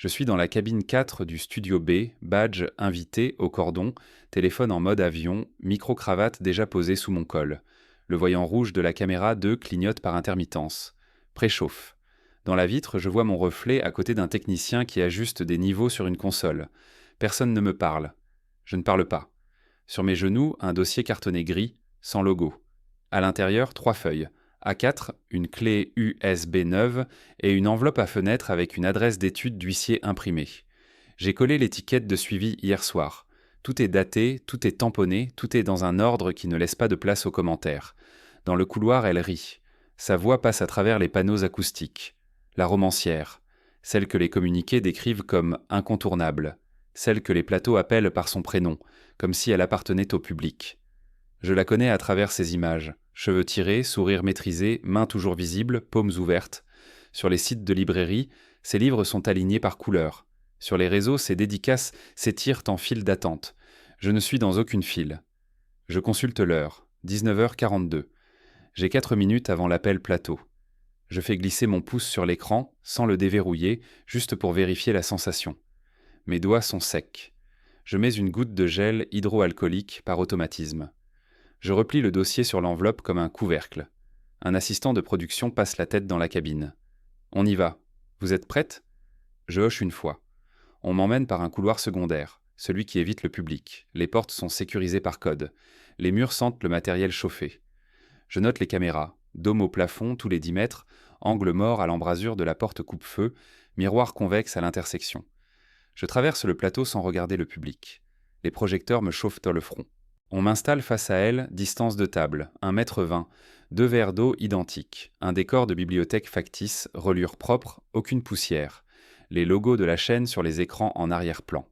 Je suis dans la cabine 4 du studio B, badge invité au cordon, téléphone en mode avion, micro-cravate déjà posée sous mon col. Le voyant rouge de la caméra 2 clignote par intermittence. Préchauffe. Dans la vitre, je vois mon reflet à côté d'un technicien qui ajuste des niveaux sur une console. Personne ne me parle. Je ne parle pas. Sur mes genoux, un dossier cartonné gris, sans logo. À l'intérieur, 3 feuilles. A4, une clé USB neuve et une enveloppe à fenêtre avec une adresse d'étude d'huissier imprimée. J'ai collé l'étiquette de suivi hier soir. Tout est daté, tout est tamponné, tout est dans un ordre qui ne laisse pas de place aux commentaires. Dans le couloir, elle rit. Sa voix passe à travers les panneaux acoustiques. La romancière, celle que les communiqués décrivent comme incontournable, celle que les plateaux appellent par son prénom, comme si elle appartenait au public. Je la connais à travers ces images. Cheveux tirés, sourire maîtrisé, mains toujours visibles, paumes ouvertes. Sur les sites de librairie, ses livres sont alignés par couleur. Sur les réseaux, ses dédicaces s'étirent en file d'attente. Je ne suis dans aucune file. Je consulte l'heure, 19h42. J'ai 4 minutes avant l'appel plateau. Je fais glisser mon pouce sur l'écran, sans le déverrouiller, juste pour vérifier la sensation. Mes doigts sont secs. Je mets une goutte de gel hydroalcoolique par automatisme. Je replie le dossier sur l'enveloppe comme un couvercle. Un assistant de production passe la tête dans la cabine. On y va. Vous êtes prête ? Je hoche une fois. On m'emmène par un couloir secondaire, celui qui évite le public. Les portes sont sécurisées par code. Les murs sentent le matériel chauffé. Je note les caméras. Dôme au plafond tous les 10 mètres, angle mort à l'embrasure de la porte coupe-feu, miroir convexe à l'intersection. Je traverse le plateau sans regarder le public. Les projecteurs me chauffent le front. On m'installe face à elle, distance de table, 1,20 m, 2 verres d'eau identiques, un décor de bibliothèque factice, reliure propre, aucune poussière, les logos de la chaîne sur les écrans en arrière-plan.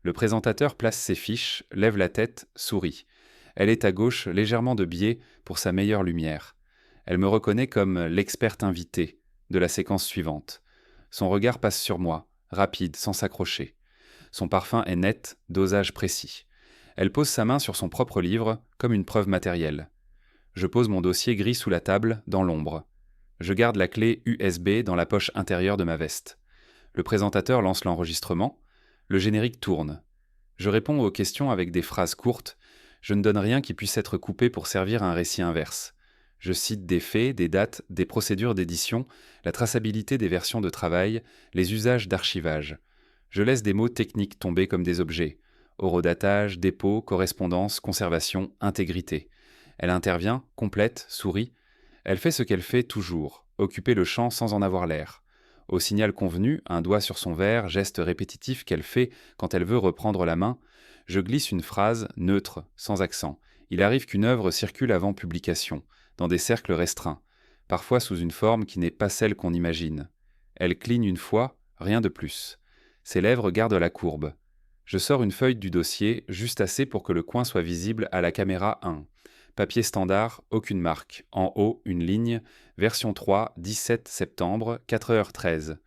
Le présentateur place ses fiches, lève la tête, sourit. Elle est à gauche, légèrement de biais, pour sa meilleure lumière. Elle me reconnaît comme l'experte invitée de la séquence suivante. Son regard passe sur moi, rapide, sans s'accrocher. Son parfum est net, dosage précis. Elle pose sa main sur son propre livre, comme une preuve matérielle. Je pose mon dossier gris sous la table, dans l'ombre. Je garde la clé USB dans la poche intérieure de ma veste. Le présentateur lance l'enregistrement. Le générique tourne. Je réponds aux questions avec des phrases courtes. Je ne donne rien qui puisse être coupé pour servir à un récit inverse. Je cite des faits, des dates, des procédures d'édition, la traçabilité des versions de travail, les usages d'archivage. Je laisse des mots techniques tomber comme des objets. Horodatage, dépôt, correspondance, conservation, intégrité. Elle intervient, complète, sourit. Elle fait ce qu'elle fait toujours, occuper le champ sans en avoir l'air. Au signal convenu, un doigt sur son verre, geste répétitif qu'elle fait quand elle veut reprendre la main, je glisse une phrase neutre, sans accent. Il arrive qu'une œuvre circule avant publication, dans des cercles restreints, parfois sous une forme qui n'est pas celle qu'on imagine. Elle cligne une fois, rien de plus. Ses lèvres gardent la courbe. Je sors une feuille du dossier, juste assez pour que le coin soit visible à la caméra 1. Papier standard, aucune marque. En haut, une ligne, version 3, 17 septembre, 4h13.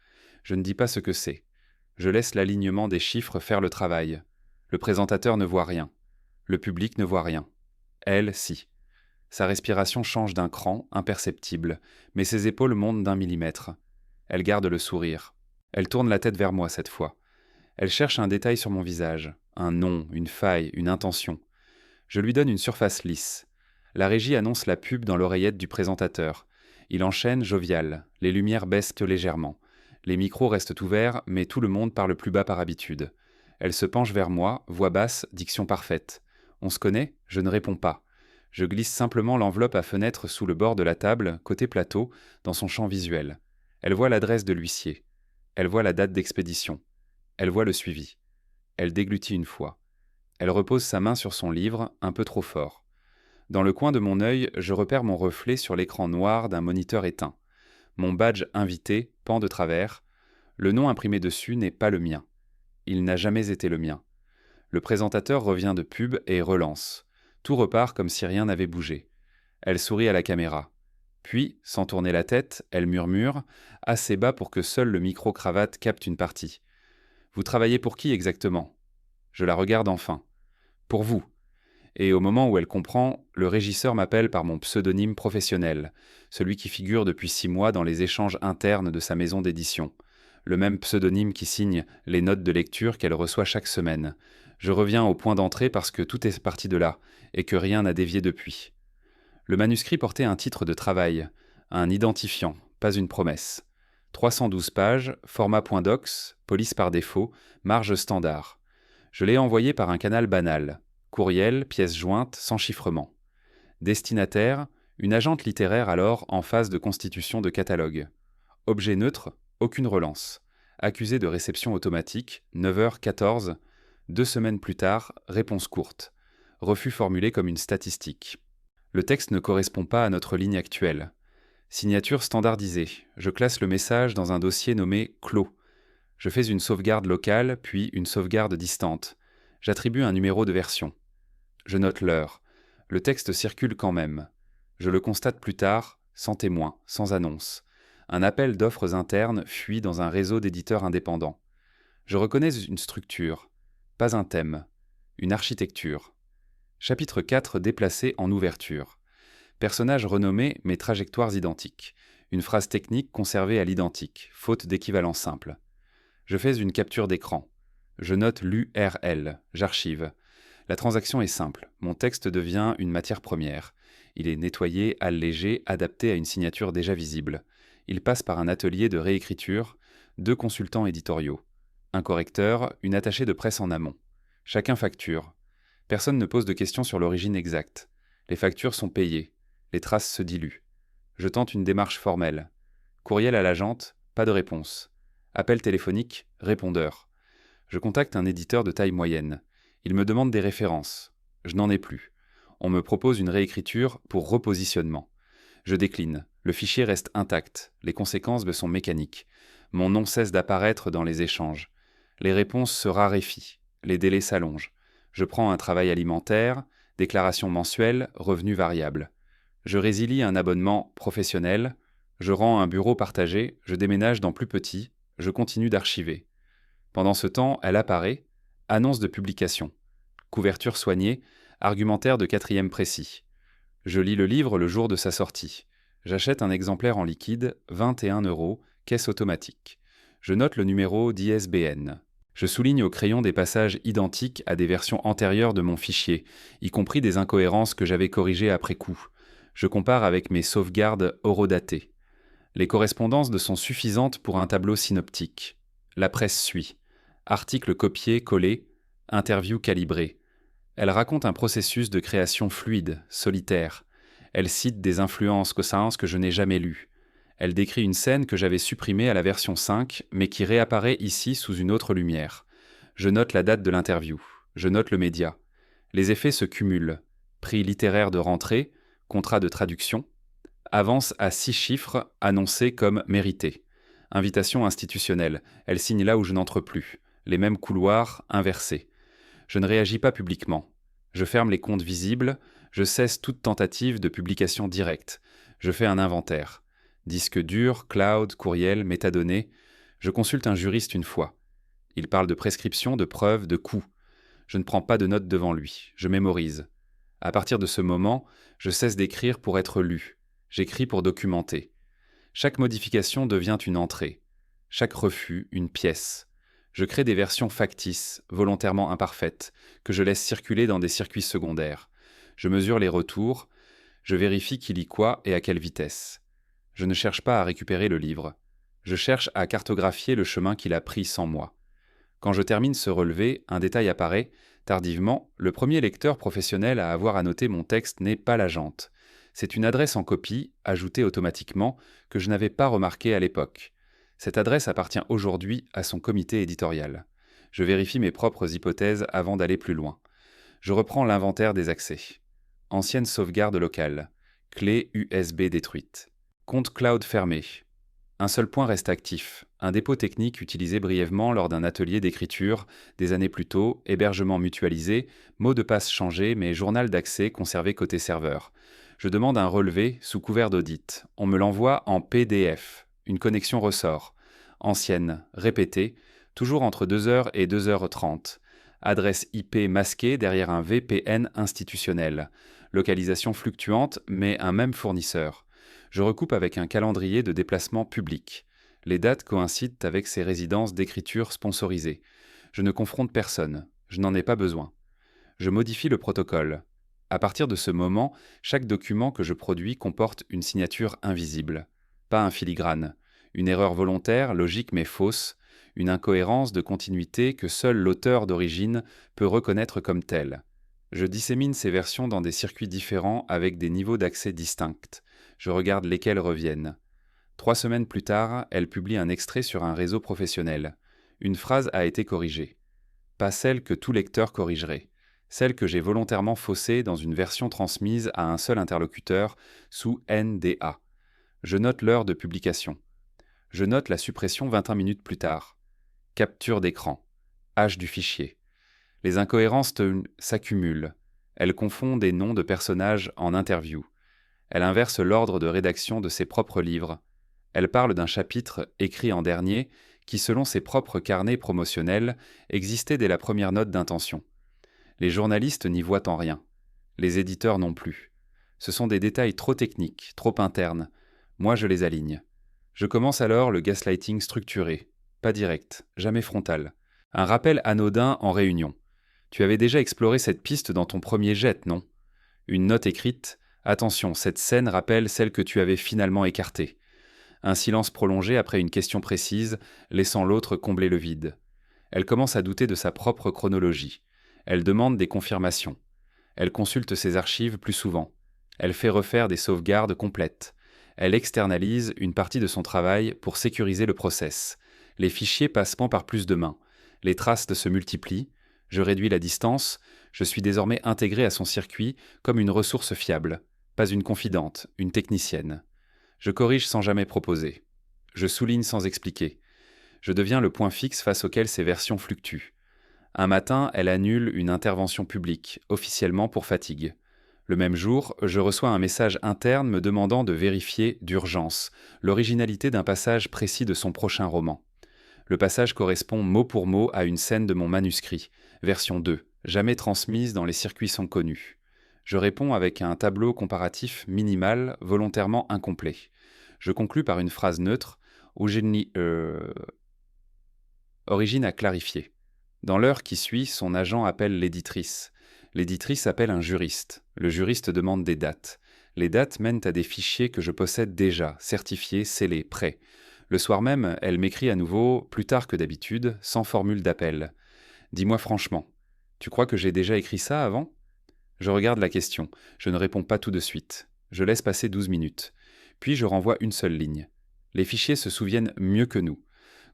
Je ne dis pas ce que c'est. Je laisse l'alignement des chiffres faire le travail. Le présentateur ne voit rien. Le public ne voit rien. Elle, si. Sa respiration change d'un cran, imperceptible, mais ses épaules montent d'1 millimètre. Elle garde le sourire. Elle tourne la tête vers moi cette fois. Elle cherche un détail sur mon visage, un nom, une faille, une intention. Je lui donne une surface lisse. La régie annonce la pub dans l'oreillette du présentateur. Il enchaîne jovial, les lumières baissent légèrement. Les micros restent ouverts, mais tout le monde parle plus bas par habitude. Elle se penche vers moi, voix basse, diction parfaite. On se connaît ? Je ne réponds pas. Je glisse simplement l'enveloppe à fenêtre sous le bord de la table, côté plateau, dans son champ visuel. Elle voit l'adresse de l'huissier. Elle voit la date d'expédition. Elle voit le suivi. Elle déglutit une fois. Elle repose sa main sur son livre, un peu trop fort. Dans le coin de mon œil, je repère mon reflet sur l'écran noir d'un moniteur éteint. Mon badge invité pend de travers. Le nom imprimé dessus n'est pas le mien. Il n'a jamais été le mien. Le présentateur revient de pub et relance. Tout repart comme si rien n'avait bougé. Elle sourit à la caméra. Puis, sans tourner la tête, elle murmure, assez bas pour que seul le micro-cravate capte une partie. « Vous travaillez pour qui exactement ?» Je la regarde enfin. « Pour vous. » Et au moment où elle comprend, le régisseur m'appelle par mon pseudonyme professionnel, celui qui figure depuis 6 mois dans les échanges internes de sa maison d'édition. le même pseudonyme qui signe les notes de lecture qu'elle reçoit chaque semaine. Je reviens au point d'entrée parce que tout est parti de là, et que rien n'a dévié depuis. Le manuscrit portait un titre de travail, un identifiant, pas une promesse. 312 pages, format .docs, police par défaut, marge standard. Je l'ai envoyé par un canal banal. Courriel, pièce jointe, sans chiffrement. Destinataire, une agente littéraire alors en phase de constitution de catalogue. Objet neutre, aucune relance. Accusé de réception automatique, 9h14. 2 semaines plus tard, réponse courte. Refus formulé comme une statistique. Le texte ne correspond pas à notre ligne actuelle. Signature standardisée. Je classe le message dans un dossier nommé « Clos ». Je fais une sauvegarde locale, puis une sauvegarde distante. J'attribue un numéro de version. Je note l'heure. Le texte circule quand même. Je le constate plus tard, sans témoin, sans annonce. Un appel d'offres internes fuit dans un réseau d'éditeurs indépendants. Je reconnais une structure, pas un thème, une architecture. Chapitre 4 déplacé en ouverture. Personnage renommé mais trajectoires identiques. Une phrase technique conservée à l'identique, faute d'équivalent simple. Je fais une capture d'écran. Je note l'URL, j'archive. La transaction est simple, mon texte devient une matière première. Il est nettoyé, allégé, adapté à une signature déjà visible. Il passe par un atelier de réécriture, 2 consultants éditoriaux. Un correcteur, une attachée de presse en amont. Chacun facture. Personne ne pose de questions sur l'origine exacte. Les factures sont payées. Les traces se diluent. Je tente une démarche formelle. Courriel à l'agente, pas de réponse. Appel téléphonique, répondeur. Je contacte un éditeur de taille moyenne. Il me demande des références. Je n'en ai plus. On me propose une réécriture pour repositionnement. Je décline. Le fichier reste intact. Les conséquences me sont mécaniques. Mon nom cesse d'apparaître dans les échanges. Les réponses se raréfient. Les délais s'allongent. Je prends un travail alimentaire, déclaration mensuelle, revenu variable. Je résilie un abonnement professionnel. Je rends un bureau partagé. Je déménage dans plus petit. Je continue d'archiver. Pendant ce temps, elle apparaît. Annonce de publication. Couverture soignée. Argumentaire de 4e précis. Je lis le livre le jour de sa sortie. J'achète un exemplaire en liquide, 21 €, caisse automatique. Je note le numéro d'ISBN. Je souligne au crayon des passages identiques à des versions antérieures de mon fichier, y compris des incohérences que j'avais corrigées après coup. Je compare avec mes sauvegardes horodatées. Les correspondances sont suffisantes pour un tableau synoptique. La presse suit. Article copié, collé. Interview calibrée. Elle raconte un processus de création fluide, solitaire. Elle cite des influences que je n'ai jamais lues. Elle décrit une scène que j'avais supprimée à la version 5, mais qui réapparaît ici sous une autre lumière. Je note la date de l'interview. Je note le média. Les effets se cumulent. Prix littéraire de rentrée, contrat de traduction. Avance à 6 chiffres, annoncé comme mérité. Invitation institutionnelle. Elle signe là où je n'entre plus. Les mêmes couloirs, inversés. Je ne réagis pas publiquement. Je ferme les comptes visibles. Je cesse toute tentative de publication directe. Je fais un inventaire. Disque dur, cloud, courriel, métadonnées. Je consulte un juriste une fois. Il parle de prescription, de preuves, de coûts. Je ne prends pas de notes devant lui. Je mémorise. À partir de ce moment, je cesse d'écrire pour être lu. J'écris pour documenter. Chaque modification devient une entrée. Chaque refus, une pièce. Je crée des versions factices, volontairement imparfaites, que je laisse circuler dans des circuits secondaires. Je mesure les retours, je vérifie qui lit quoi et à quelle vitesse. Je ne cherche pas à récupérer le livre. Je cherche à cartographier le chemin qu'il a pris sans moi. Quand je termine ce relevé, un détail apparaît. Tardivement, le premier lecteur professionnel à avoir annoté mon texte n'est pas l'agente. C'est une adresse en copie, ajoutée automatiquement, que je n'avais pas remarquée à l'époque. Cette adresse appartient aujourd'hui à son comité éditorial. Je vérifie mes propres hypothèses avant d'aller plus loin. Je reprends l'inventaire des accès. Ancienne sauvegarde locale. Clé USB détruite. Compte cloud fermé. Un seul point reste actif. Un dépôt technique utilisé brièvement lors d'un atelier d'écriture des années plus tôt, hébergement mutualisé, mot de passe changé mais journal d'accès conservé côté serveur. Je demande un relevé sous couvert d'audit. On me l'envoie en PDF. Une connexion ressort. Ancienne, répétée, toujours entre 2h et 2h30. Adresse IP masquée derrière un VPN institutionnel. Localisation fluctuante, mais un même fournisseur. Je recoupe avec un calendrier de déplacement public. Les dates coïncident avec ces résidences d'écriture sponsorisées. Je ne confronte personne, je n'en ai pas besoin. Je modifie le protocole. À partir de ce moment, chaque document que je produis comporte une signature invisible, pas un filigrane, une erreur volontaire, logique mais fausse, une incohérence de continuité que seul l'auteur d'origine peut reconnaître comme telle. Je dissémine ces versions dans des circuits différents avec des niveaux d'accès distincts. Je regarde lesquels reviennent. 3 semaines plus tard, elle publie un extrait sur un réseau professionnel. Une phrase a été corrigée. Pas celle que tout lecteur corrigerait. Celle que j'ai volontairement faussée dans une version transmise à un seul interlocuteur sous NDA. Je note l'heure de publication. Je note la suppression 21 minutes plus tard. Capture d'écran. Âge du fichier. Les incohérences s'accumulent. Elle confond des noms de personnages en interview. Elle inverse l'ordre de rédaction de ses propres livres. Elle parle d'un chapitre écrit en dernier qui, selon ses propres carnets promotionnels, existait dès la première note d'intention. Les journalistes n'y voient en rien. Les éditeurs non plus. Ce sont des détails trop techniques, trop internes. Moi, je les aligne. Je commence alors le gaslighting structuré. Pas direct, jamais frontal. Un rappel anodin en réunion. Tu avais déjà exploré cette piste dans ton premier jet, non ? Une note écrite. Attention, cette scène rappelle celle que tu avais finalement écartée. Un silence prolongé après une question précise, laissant l'autre combler le vide. Elle commence à douter de sa propre chronologie. Elle demande des confirmations. Elle consulte ses archives plus souvent. Elle fait refaire des sauvegardes complètes. Elle externalise une partie de son travail pour sécuriser le process. Les fichiers passent par plus de mains. Les traces se multiplient. Je réduis la distance. Je suis désormais intégré à son circuit comme une ressource fiable. Pas une confidente, une technicienne. Je corrige sans jamais proposer. Je souligne sans expliquer. Je deviens le point fixe face auquel ces versions fluctuent. Un matin, elle annule une intervention publique, officiellement pour fatigue. Le même jour, je reçois un message interne me demandant de vérifier, d'urgence, l'originalité d'un passage précis de son prochain roman. Le passage correspond mot pour mot à une scène de mon manuscrit, version 2, jamais transmise dans les circuits sans connus. Je réponds avec un tableau comparatif minimal, volontairement incomplet. Je conclus par une phrase neutre, origine à clarifier. Dans l'heure qui suit, son agent appelle l'éditrice. L'éditrice appelle un juriste. Le juriste demande des dates. Les dates mènent à des fichiers que je possède déjà, certifiés, scellés, prêts. Le soir même, elle m'écrit à nouveau, plus tard que d'habitude, sans formule d'appel. « Dis-moi franchement, tu crois que j'ai déjà écrit ça avant ?» Je regarde la question. Je ne réponds pas tout de suite. Je laisse passer 12 minutes. Puis je renvoie une seule ligne. Les fichiers se souviennent mieux que nous.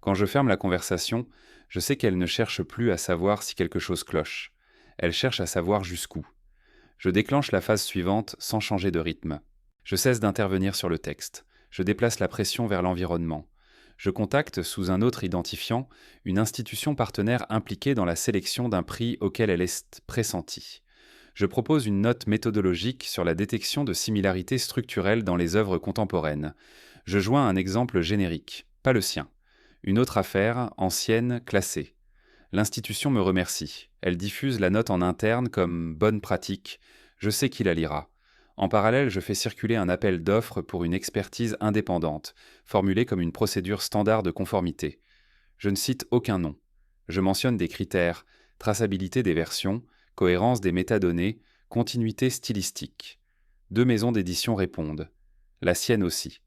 Quand je ferme la conversation, je sais qu'elle ne cherche plus à savoir si quelque chose cloche. Elle cherche à savoir jusqu'où. Je déclenche la phase suivante sans changer de rythme. Je cesse d'intervenir sur le texte. Je déplace la pression vers l'environnement. Je contacte, sous un autre identifiant, une institution partenaire impliquée dans la sélection d'un prix auquel elle est pressentie. Je propose une note méthodologique sur la détection de similarités structurelles dans les œuvres contemporaines. Je joins un exemple générique, pas le sien. Une autre affaire, ancienne, classée. L'institution me remercie. Elle diffuse la note en interne comme bonne pratique. Je sais qui la lira. En parallèle, je fais circuler un appel d'offres pour une expertise indépendante, formulée comme une procédure standard de conformité. Je ne cite aucun nom. Je mentionne des critères, traçabilité des versions, cohérence des métadonnées, continuité stylistique. 2 maisons d'édition répondent. La sienne aussi.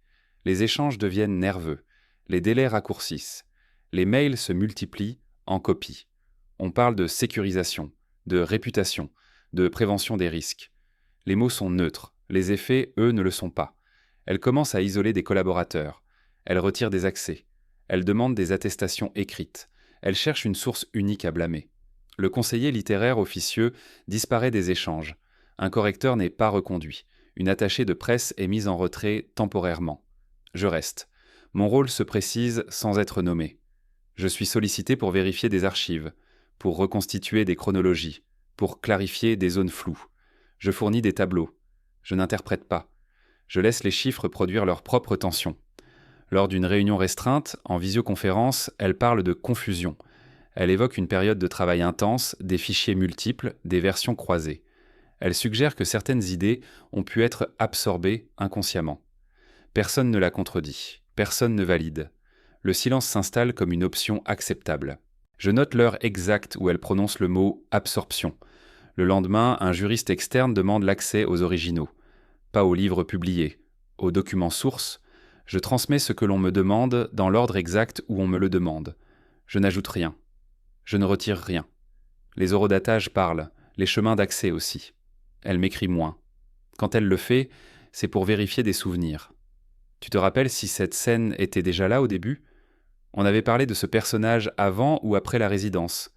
Les échanges deviennent nerveux. Les délais raccourcissent. Les mails se multiplient en copie. On parle de sécurisation, de réputation, de prévention des risques. Les mots sont neutres. Les effets, eux, ne le sont pas. Elle commence à isoler des collaborateurs. Elle retire des accès. Elle demande des attestations écrites. Elle cherche une source unique à blâmer. Le conseiller littéraire officieux disparaît des échanges. Un correcteur n'est pas reconduit. Une attachée de presse est mise en retrait temporairement. Je reste. Mon rôle se précise sans être nommé. Je suis sollicité pour vérifier des archives, pour reconstituer des chronologies, pour clarifier des zones floues. Je fournis des tableaux. Je n'interprète pas. Je laisse les chiffres produire leur propre tension. Lors d'une réunion restreinte, en visioconférence, elle parle de confusion. Elle évoque une période de travail intense, des fichiers multiples, des versions croisées. Elle suggère que certaines idées ont pu être absorbées inconsciemment. Personne ne la contredit. Personne ne valide. Le silence s'installe comme une option acceptable. Je note l'heure exacte où elle prononce le mot « absorption ». Le lendemain, un juriste externe demande l'accès aux originaux. Pas aux livres publiés, aux documents sources. Je transmets ce que l'on me demande dans l'ordre exact où on me le demande. Je n'ajoute rien. Je ne retire rien. Les horodatages parlent, les chemins d'accès aussi. Elle m'écrit moins. Quand elle le fait, c'est pour vérifier des souvenirs. Tu te rappelles si cette scène était déjà là au début ? On avait parlé de ce personnage avant ou après la résidence.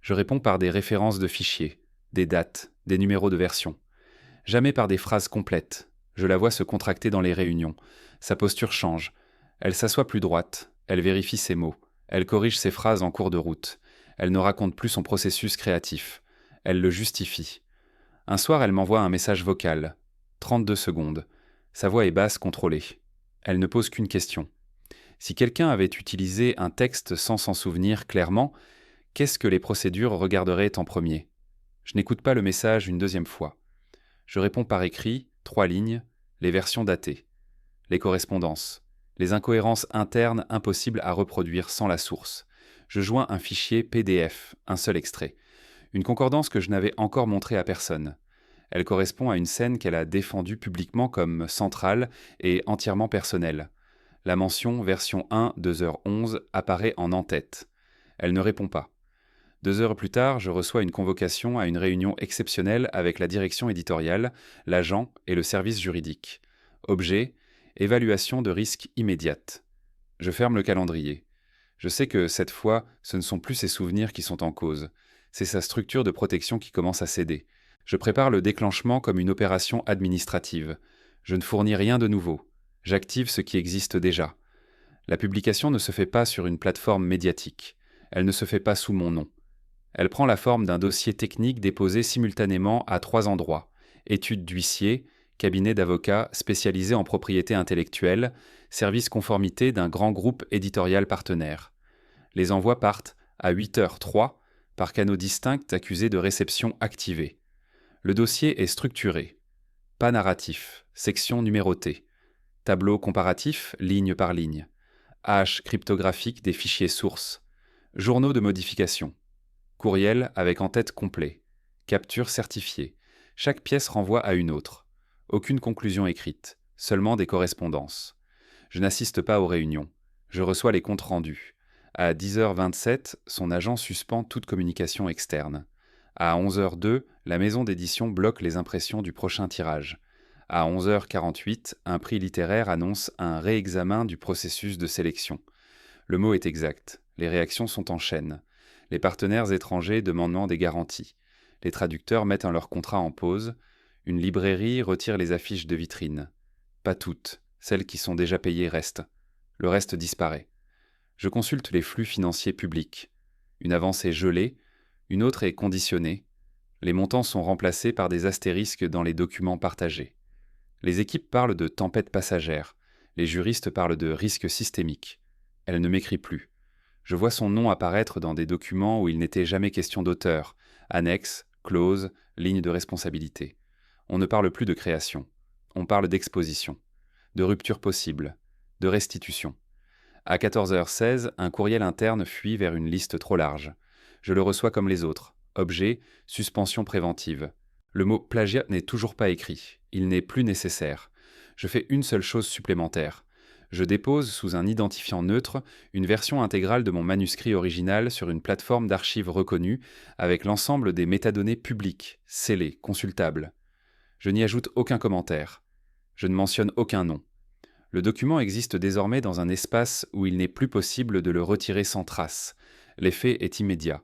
Je réponds par des références de fichiers, des dates, des numéros de version. Jamais par des phrases complètes. Je la vois se contracter dans les réunions. Sa posture change. Elle s'assoit plus droite. Elle vérifie ses mots. Elle corrige ses phrases en cours de route. Elle ne raconte plus son processus créatif. Elle le justifie. Un soir, elle m'envoie un message vocal. 32 secondes. Sa voix est basse, contrôlée. Elle ne pose qu'une question. Si quelqu'un avait utilisé un texte sans s'en souvenir clairement, qu'est-ce que les procédures regarderaient en premier ? Je n'écoute pas le message une deuxième fois. Je réponds par écrit, 3 lignes, les versions datées, les correspondances, les incohérences internes impossibles à reproduire sans la source. Je joins un fichier PDF, un seul extrait. Une concordance que je n'avais encore montrée à personne. Elle correspond à une scène qu'elle a défendue publiquement comme centrale et entièrement personnelle. La mention version 1, 2h11 apparaît en en-tête. Elle ne répond pas. 2 heures plus tard, je reçois une convocation à une réunion exceptionnelle avec la direction éditoriale, l'agent et le service juridique. Objet, évaluation de risque immédiate. Je ferme le calendrier. Je sais que, cette fois, ce ne sont plus ses souvenirs qui sont en cause. C'est sa structure de protection qui commence à céder. Je prépare le déclenchement comme une opération administrative. Je ne fournis rien de nouveau. J'active ce qui existe déjà. La publication ne se fait pas sur une plateforme médiatique. Elle ne se fait pas sous mon nom. Elle prend la forme d'un dossier technique déposé simultanément à 3 endroits. Études d'huissier, cabinet d'avocats spécialisé en propriété intellectuelle, service conformité d'un grand groupe éditorial partenaire. Les envois partent à 8h03 par canaux distincts accusés de réception activée. Le dossier est structuré. Pas narratif, section numérotée. Tableau comparatif, ligne par ligne. Hache cryptographique des fichiers sources. Journaux de modification. Courriel avec en-tête complet. Capture certifiée. Chaque pièce renvoie à une autre. Aucune conclusion écrite, seulement des correspondances. Je n'assiste pas aux réunions. Je reçois les comptes rendus. À 10h27, son agent suspend toute communication externe. À 11h02, la maison d'édition bloque les impressions du prochain tirage. À 11h48, un prix littéraire annonce un réexamen du processus de sélection. Le mot est exact. Les réactions sont en chaîne. Les partenaires étrangers demandent des garanties. Les traducteurs mettent leur contrat en pause. Une librairie retire les affiches de vitrine. Pas toutes. Celles qui sont déjà payées restent. Le reste disparaît. Je consulte les flux financiers publics. Une avance est gelée, une autre est conditionnée. Les montants sont remplacés par des astérisques dans les documents partagés. Les équipes parlent de tempête passagère. Les juristes parlent de risque systémique. Elle ne m'écrit plus. Je vois son nom apparaître dans des documents où il n'était jamais question d'auteur, annexes, clauses, lignes de responsabilité. On ne parle plus de création. On parle d'exposition, de rupture possible, de restitution. À 14h16, un courriel interne fuit vers une liste trop large. Je le reçois comme les autres. Objet, suspension préventive. Le mot plagiat n'est toujours pas écrit. Il n'est plus nécessaire. Je fais une seule chose supplémentaire. Je dépose sous un identifiant neutre une version intégrale de mon manuscrit original sur une plateforme d'archives reconnue avec l'ensemble des métadonnées publiques, scellées, consultables. Je n'y ajoute aucun commentaire. Je ne mentionne aucun nom. Le document existe désormais dans un espace où il n'est plus possible de le retirer sans trace. L'effet est immédiat.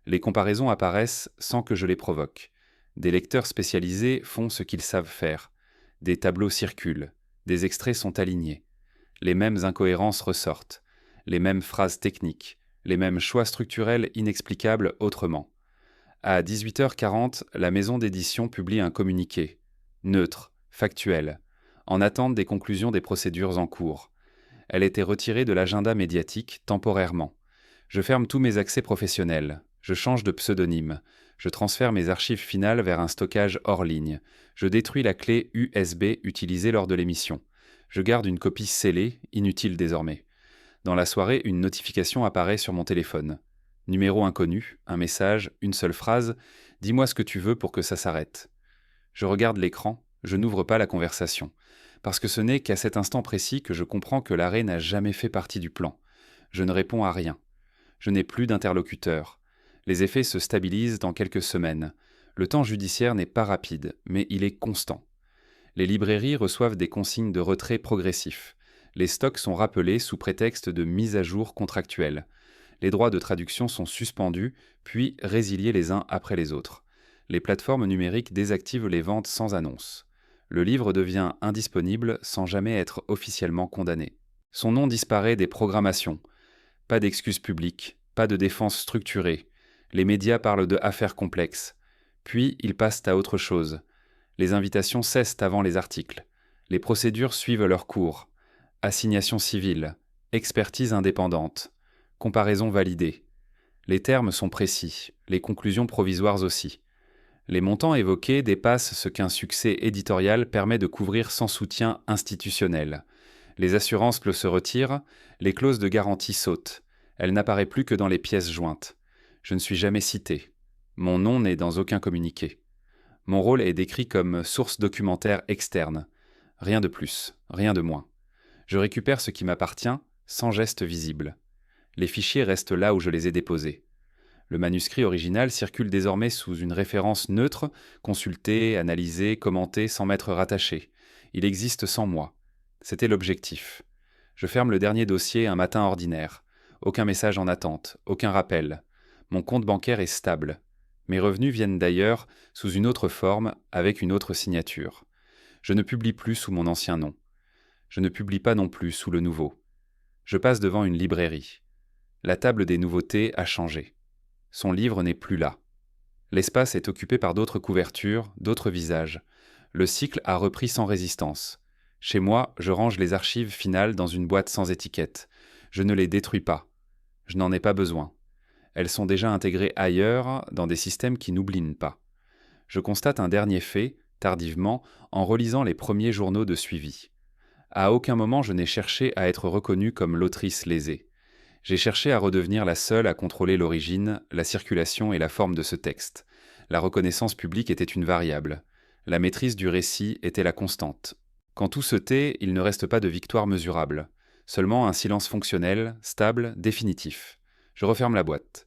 Les comparaisons apparaissent sans que je les provoque. Des lecteurs spécialisés font ce qu'ils savent faire. Des tableaux circulent. Des extraits sont alignés. Les mêmes incohérences ressortent. Les mêmes phrases techniques. Les mêmes choix structurels inexplicables autrement. À 18h40, la maison d'édition publie un communiqué. Neutre, factuel, en attente des conclusions des procédures en cours. Elle était retirée de l'agenda médiatique temporairement. Je ferme tous mes accès professionnels. Je change de pseudonyme. Je transfère mes archives finales vers un stockage hors ligne. Je détruis la clé USB utilisée lors de l'émission. Je garde une copie scellée, inutile désormais. Dans la soirée, une notification apparaît sur mon téléphone. Numéro inconnu, un message, une seule phrase, dis-moi ce que tu veux pour que ça s'arrête. Je regarde l'écran, je n'ouvre pas la conversation, parce que ce n'est qu'à cet instant précis que je comprends que l'arrêt n'a jamais fait partie du plan. Je ne réponds à rien. Je n'ai plus d'interlocuteur. Les effets se stabilisent dans quelques semaines. Le temps judiciaire n'est pas rapide, mais il est constant. Les librairies reçoivent des consignes de retrait progressif. Les stocks sont rappelés sous prétexte de mise à jour contractuelle. Les droits de traduction sont suspendus, puis résiliés les uns après les autres. Les plateformes numériques désactivent les ventes sans annonce. Le livre devient indisponible sans jamais être officiellement condamné. Son nom disparaît des programmations. Pas d'excuses publiques, pas de défense structurée. Les médias parlent de affaires complexes. Puis ils passent à autre chose. Les invitations cessent avant les articles. Les procédures suivent leur cours. Assignation civile, expertise indépendante, comparaison validée. Les termes sont précis, les conclusions provisoires aussi. Les montants évoqués dépassent ce qu'un succès éditorial permet de couvrir sans soutien institutionnel. Les assurances se retirent, les clauses de garantie sautent. Elle n'apparaît plus que dans les pièces jointes. Je ne suis jamais cité. Mon nom n'est dans aucun communiqué. Mon rôle est décrit comme source documentaire externe. Rien de plus, rien de moins. Je récupère ce qui m'appartient, sans geste visible. Les fichiers restent là où je les ai déposés. Le manuscrit original circule désormais sous une référence neutre, consulté, analysé, commenté sans m'être rattaché. Il existe sans moi. C'était l'objectif. Je ferme le dernier dossier un matin ordinaire. Aucun message en attente, aucun rappel. Mon compte bancaire est stable. Mes revenus viennent d'ailleurs sous une autre forme, avec une autre signature. Je ne publie plus sous mon ancien nom. Je ne publie pas non plus sous le nouveau. Je passe devant une librairie. La table des nouveautés a changé. Son livre n'est plus là. L'espace est occupé par d'autres couvertures, d'autres visages. Le cycle a repris sans résistance. Chez moi, je range les archives finales dans une boîte sans étiquette. Je ne les détruis pas. Je n'en ai pas besoin. Elles sont déjà intégrées ailleurs, dans des systèmes qui n'oublient pas. Je constate un dernier fait, tardivement, en relisant les premiers journaux de suivi. À aucun moment je n'ai cherché à être reconnue comme l'autrice lésée. J'ai cherché à redevenir la seule à contrôler l'origine, la circulation et la forme de ce texte. La reconnaissance publique était une variable. La maîtrise du récit était la constante. Quand tout se tait, il ne reste pas de victoire mesurable. Seulement un silence fonctionnel, stable, définitif. Je referme la boîte.